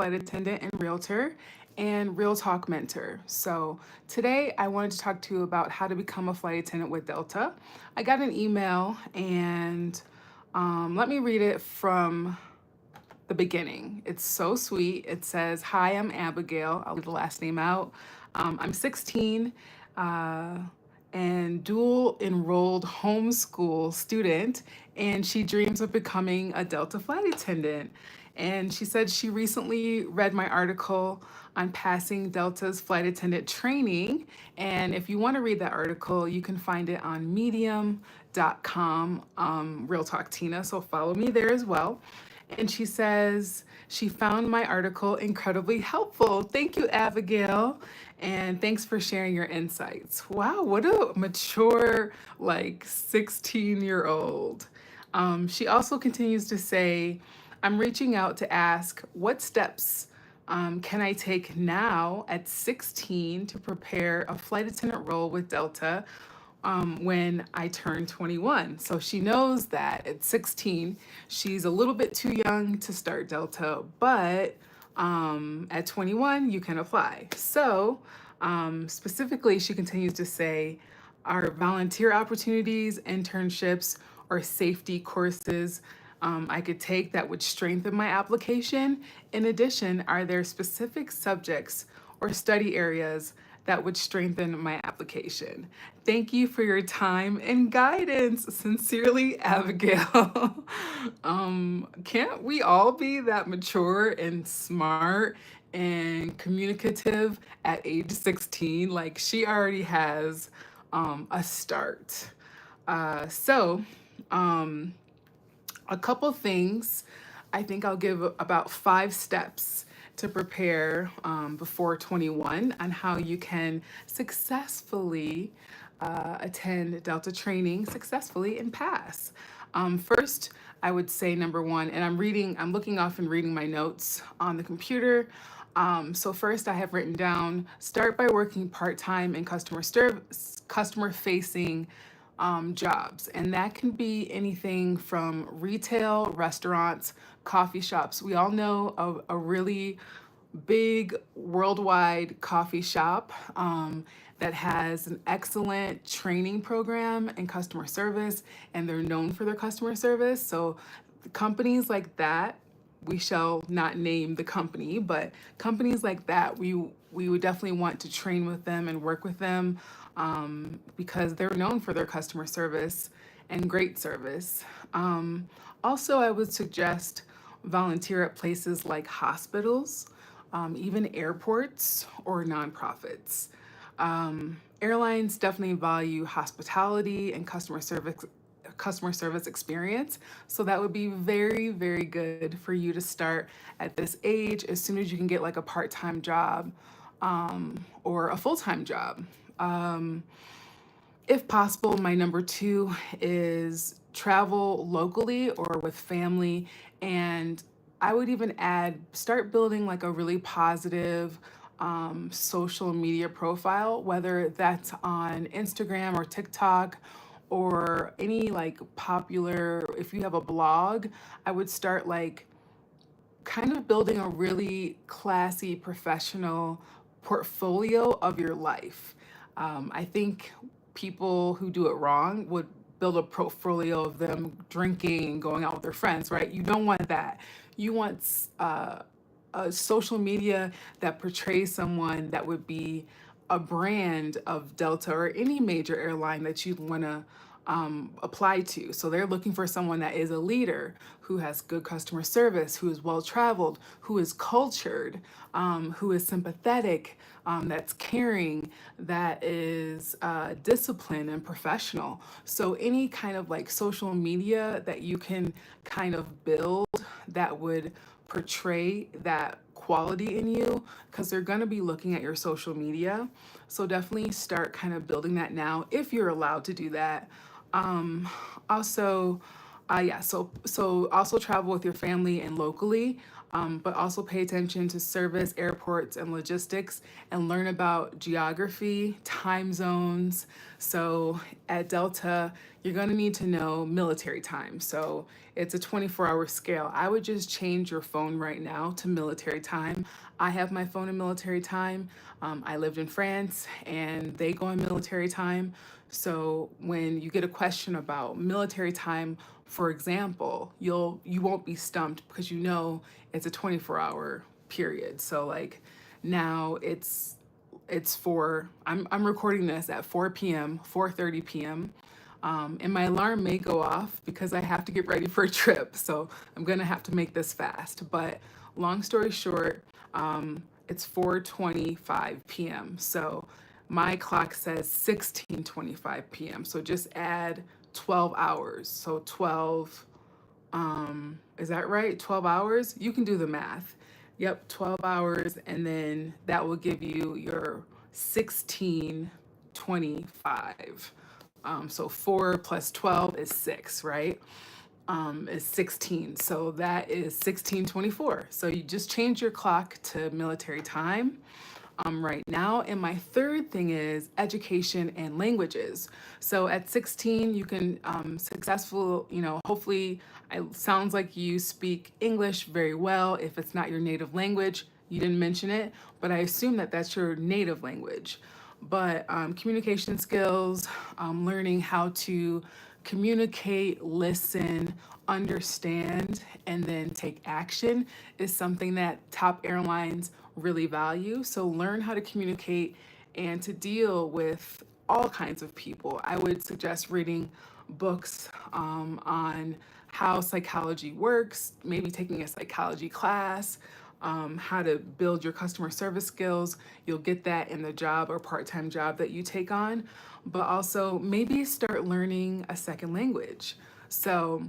flight attendant and realtor and Real Talk mentor. So today I wanted to talk to you about how to become a flight attendant with Delta. I got an email and let me read it from the beginning. It's so sweet. It says, "Hi, I'm Abigail." I'll leave the last name out. I'm 16 uh, and dual enrolled homeschool student, and she dreams of becoming a Delta flight attendant. And she said she recently read my article on passing Delta's flight attendant training. And if you want to read that article, you can find it on medium.com, Real Talk Tina. So follow me there as well. And she says she found my article incredibly helpful. Thank you, Abigail. And thanks for sharing your insights. Wow, what a mature, like 16-year-old. She also continues to say, I'm reaching out to ask what steps can I take now at 16 to prepare a flight attendant role with Delta when I turn 21. So she knows that at 16, she's a little bit too young to start Delta, but at 21, you can apply. So specifically, she continues to say, are volunteer opportunities, internships, or safety courses I could take that would strengthen my application? In addition, are there specific subjects or study areas that would strengthen my application? Thank you for your time and guidance. Sincerely, Abigail. Can't we all be that mature and smart and communicative at age 16? Like, she already has a start. So, a couple things. I think I'll give about 5 steps to prepare before 21 on how you can successfully attend Delta training successfully and pass. First, I would say number one, and I'm looking off and reading my notes on the computer. So first I have written down, start by working part-time in customer facing jobs. And that can be anything from retail, restaurants, coffee shops. We all know of a really big worldwide coffee shop that has an excellent training program in customer service, and they're known for their customer service. So companies like that, we shall not name the company, but companies like that, we would definitely want to train with them and work with them because they're known for their customer service and great service. Also, I would suggest volunteer at places like hospitals, even airports or nonprofits. Airlines definitely value hospitality and customer service experience. So that would be very, very good for you to start at this age as soon as you can get like a part-time job or a full-time job. If possible, my number 2 is travel locally or with family. And I would even add, start building like a really positive social media profile, whether that's on Instagram or TikTok or any like popular, if you have a blog, I would start like kind of building a really classy, professional portfolio of your life. I think people who do it wrong would build a portfolio of them drinking and going out with their friends, right? You don't want that. You want a social media that portrays someone that would be a brand of Delta or any major airline that you'd want to apply to. So they're looking for someone that is a leader, who has good customer service, who is well traveled, who is cultured, who is sympathetic, that's caring, that is disciplined and professional. So any kind of like social media that you can kind of build that would portray that quality in you, because they're going to be looking at your social media. So definitely start kind of building that now if you're allowed to do that. Also, so also travel with your family and locally, but also pay attention to service, airports, and logistics, and learn about geography, time zones. So at Delta, you're going to need to know military time. So it's a 24-hour scale. I would just change your phone right now to military time. I have my phone in military time. I lived in France and they go in military time. So when you get a question about military time, for example, you won't be stumped because you know it's a 24-hour period. So like now it's for I'm recording this at 4 p.m., 4:30 p.m. And my alarm may go off because I have to get ready for a trip. So I'm gonna have to make this fast. But long story short, it's 4:25 p.m. So my clock says 16:25 p.m. So just add 12 hours. So 12, is that right? 12 hours? You can do the math. Yep, 12 hours, and then that will give you your 16:25. So 4 plus 12 is 6, right? Is 16. So that is 16:24. So you just change your clock to military time right now. And my third thing is education and languages. So at 16, you can hopefully, it sounds like you speak English very well. If it's not your native language, you didn't mention it, but I assume that that's your native language. But communication skills, learning how to communicate, listen, understand, and then take action is something that top airlines really value. So learn how to communicate and to deal with all kinds of people. I would suggest reading books on how psychology works, maybe taking a psychology class, how to build your customer service skills. You'll get that in the job or part time job that you take on, but also maybe start learning a second language. So,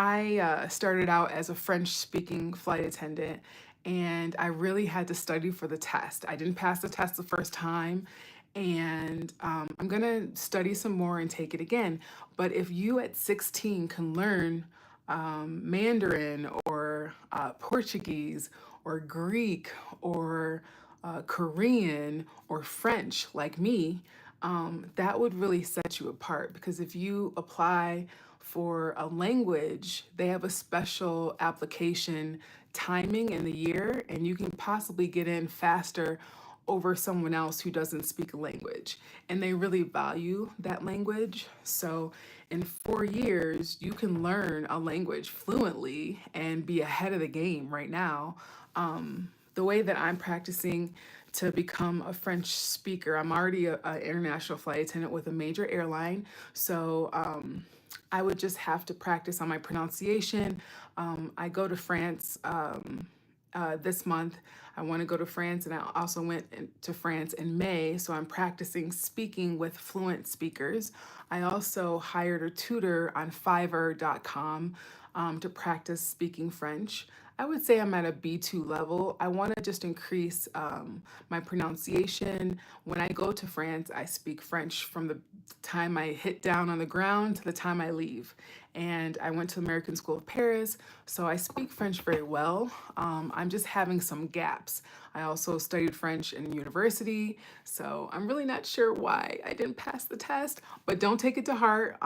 I started out as a French speaking flight attendant and I really had to study for the test. I didn't pass the test the first time and I'm gonna study some more and take it again. But if you at 16 can learn Mandarin or Portuguese or Greek or Korean or French like me, that would really set you apart because if you apply for a language, they have a special application timing in the year, and you can possibly get in faster over someone else who doesn't speak a language. And they really value that language. So, in 4 years, you can learn a language fluently and be ahead of the game right now. The way that I'm practicing to become a French speaker, I'm already an international flight attendant with a major airline. So, I would just have to practice on my pronunciation. I go to France this month. I want to go to France, and I also went to France in May. So I'm practicing speaking with fluent speakers. I also hired a tutor on Fiverr.com to practice speaking French. I would say I'm at a B2 level. I want to just increase my pronunciation. When I go to France, I speak French from the time I hit down on the ground to the time I leave. And I went to American School of Paris, so I speak French very well. I'm just having some gaps. I also studied French in university, so I'm really not sure why I didn't pass the test, but don't take it to heart.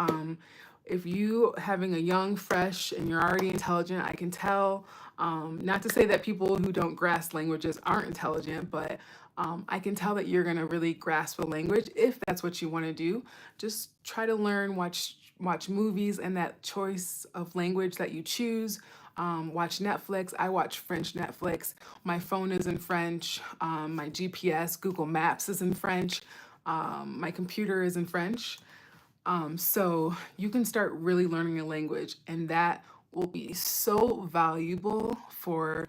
If you having a young, fresh, and you're already intelligent, I can tell. Not to say that people who don't grasp languages aren't intelligent, but I can tell that you're gonna really grasp a language if that's what you want to do. Just try to learn, watch movies and that choice of language that you choose. Watch Netflix. I watch French Netflix. My phone is in French. My GPS, Google Maps is in French. My computer is in French. So you can start really learning a language, and that will be so valuable for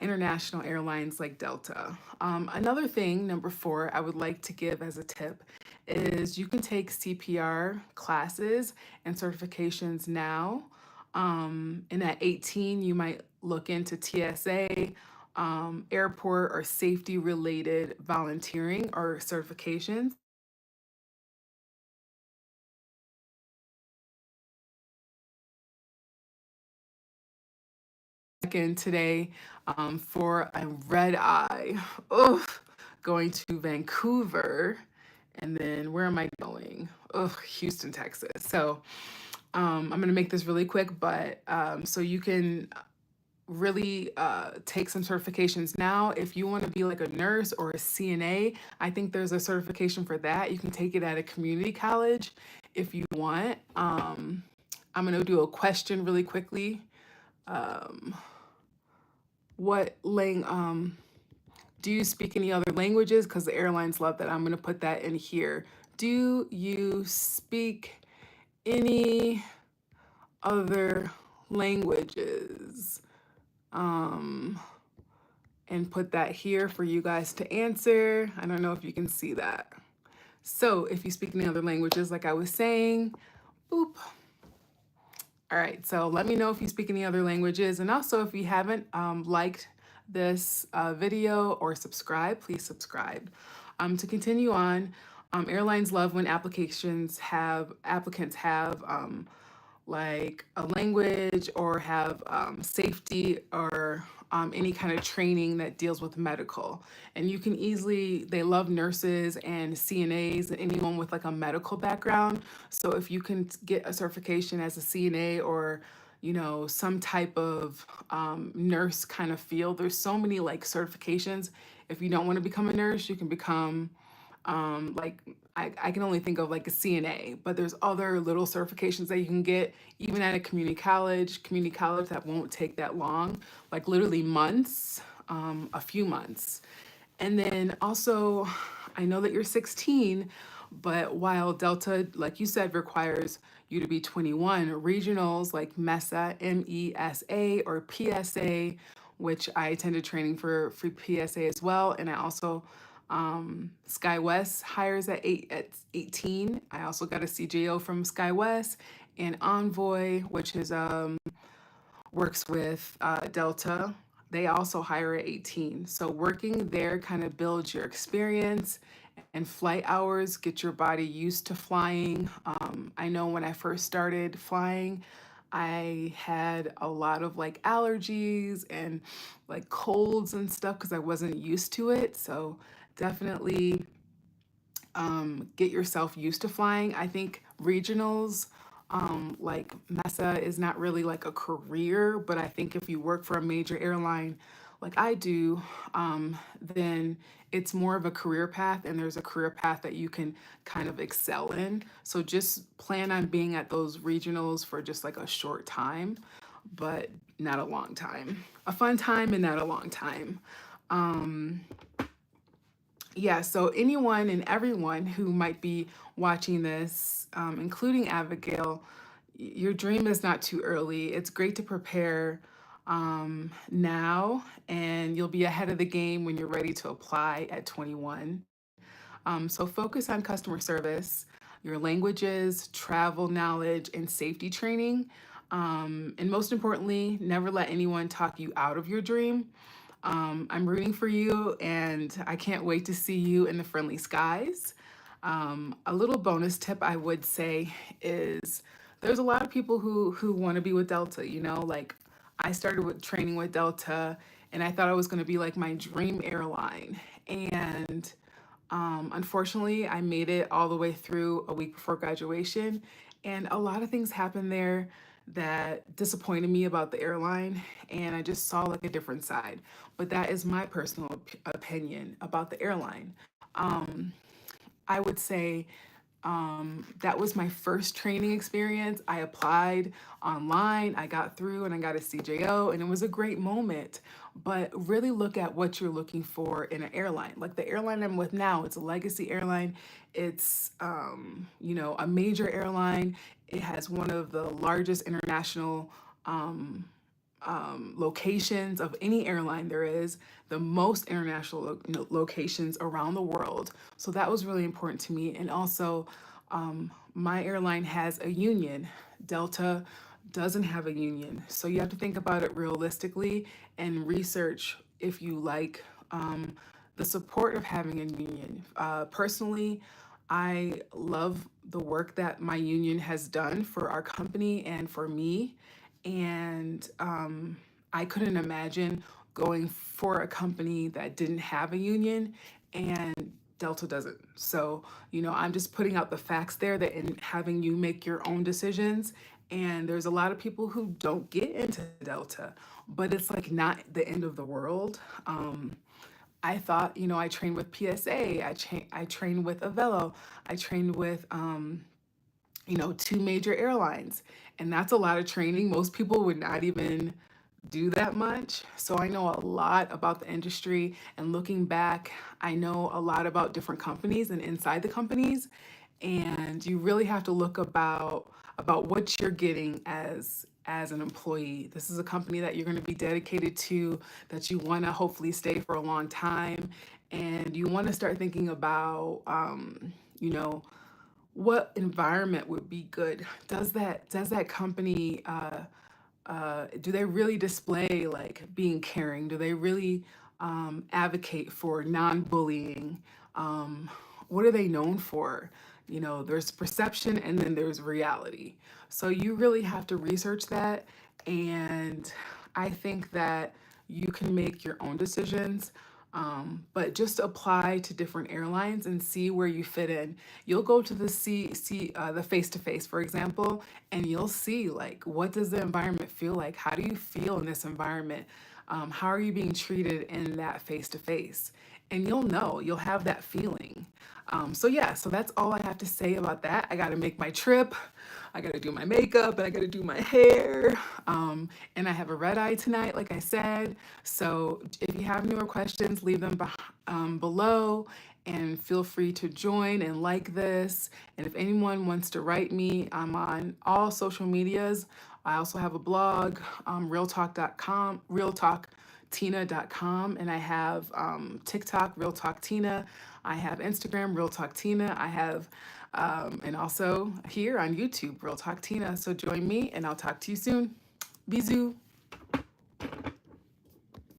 international airlines like Delta. Another thing, number four, I would like to give as a tip is you can take CPR classes and certifications now. And at 18, you might look into TSA, airport, or safety related volunteering or certifications. In today for a red eye. Ugh, going to Vancouver And then where am I going? Oh, Houston, Texas. So I'm gonna make this really quick, but so you can really take some certifications now. If you want to be like a nurse or a CNA, I think there's a certification for that. You can take it at a community college if you want. I'm gonna do a question really quickly. Um, what lang Do you speak any other languages? Because the airlines love that. I'm gonna put that in here. Do you speak any other languages? Um, and put that here for you guys to answer. I don't know if you can see that. So if you speak any other languages, like I was saying, boop. All right, so let me know if you speak any other languages. And also if you haven't liked this video or subscribe, please subscribe. To continue on, airlines love when applicants have like a language or have safety or any kind of training that deals with medical. And you can easily, they love nurses and CNAs and anyone with like a medical background. So if you can get a certification as a CNA or some type of nurse kind of field, there's so many like certifications. If you don't want to become a nurse, you can become like I can only think of like a CNA, but there's other little certifications that you can get even at a community college that won't take that long, like literally months, a few months. And then also, I know that you're 16, but while Delta, like you said, requires you to be 21, regionals like MESA, or PSA, which I attended training for free PSA as well. And I also, SkyWest hires at 18. I also got a CJO from SkyWest, and Envoy, which is works with Delta. They also hire at 18. So working there kind of builds your experience and flight hours, get your body used to flying. I know when I first started flying, I had a lot of like allergies and like colds and stuff because I wasn't used to it. So definitely get yourself used to flying. I think regionals, like MESA, is not really like a career, but I think if you work for a major airline like I do, then it's more of a career path, and there's a career path that you can kind of excel in. So just plan on being at those regionals for just like a short time, but not a long time. A fun time and not a long time. Um, yeah, so anyone and everyone who might be watching this, including Abigail, your dream is not too early. It's great to prepare now, and you'll be ahead of the game when you're ready to apply at 21. So focus on customer service, your languages, travel knowledge, and safety training. And most importantly, never let anyone talk you out of your dream. I'm rooting for you, and I can't wait to see you in the friendly skies. A little bonus tip I would say is there's a lot of people who want to be with Delta. Like I started with training with Delta, and I thought it was going to be like my dream airline. And unfortunately, I made it all the way through a week before graduation, and a lot of things happened there that disappointed me about the airline, and I just saw like a different side. But that is my personal opinion about the airline. Um, I would say that was my first training experience. I applied online, I got through, and I got a CJO, and it was a great moment. But really look at what you're looking for in an airline. Like the airline I'm with now, it's a legacy airline. It's a major airline. It has one of the largest international locations of any airline there is, the most international locations around the world. So that was really important to me. And also, my airline has a union. Delta doesn't have a union. So you have to think about it realistically and research if you like the support of having a union. Personally, I love the work that my union has done for our company and for me. And I couldn't imagine going for a company that didn't have a union and Delta doesn't. So, I'm just putting out the facts there that in having you make your own decisions. And there's a lot of people who don't get into Delta, but it's like not the end of the world. I thought, I trained with PSA, I trained with Avelo, I trained with, two major airlines. And that's a lot of training. Most people would not even do that much. So I know a lot about the industry. And looking back, I know a lot about different companies and inside the companies. And you really have to look about what you're getting as an employee. This is a company that you're going to be dedicated to, that you want to hopefully stay for a long time. And you want to start thinking about, what environment would be good. Does that company do they really display like being caring? Do they really advocate for non-bullying? Um, what are they known for? There's perception and then there's reality. So you really have to research that. And I think that you can make your own decisions. But just apply to different airlines and see where you fit in. You'll go to the face to face, for example, and you'll see like what does the environment feel like? How do you feel in this environment? How are you being treated in that face to face? And you'll have that feeling. So yeah, so that's all I have to say about that. I got to make my trip. I got to do my makeup and I got to do my hair. And I have a red eye tonight, like I said. So if you have any more questions, leave them below and feel free to join and like this. And if anyone wants to write me, I'm on all social medias. I also have a blog, realtalk.com, realtalktina.com, and I have TikTok, Real Talk Tina. I have Instagram, Real Talk Tina. I have, and also here on YouTube, Real Talk Tina. So join me, and I'll talk to you soon. Bisous.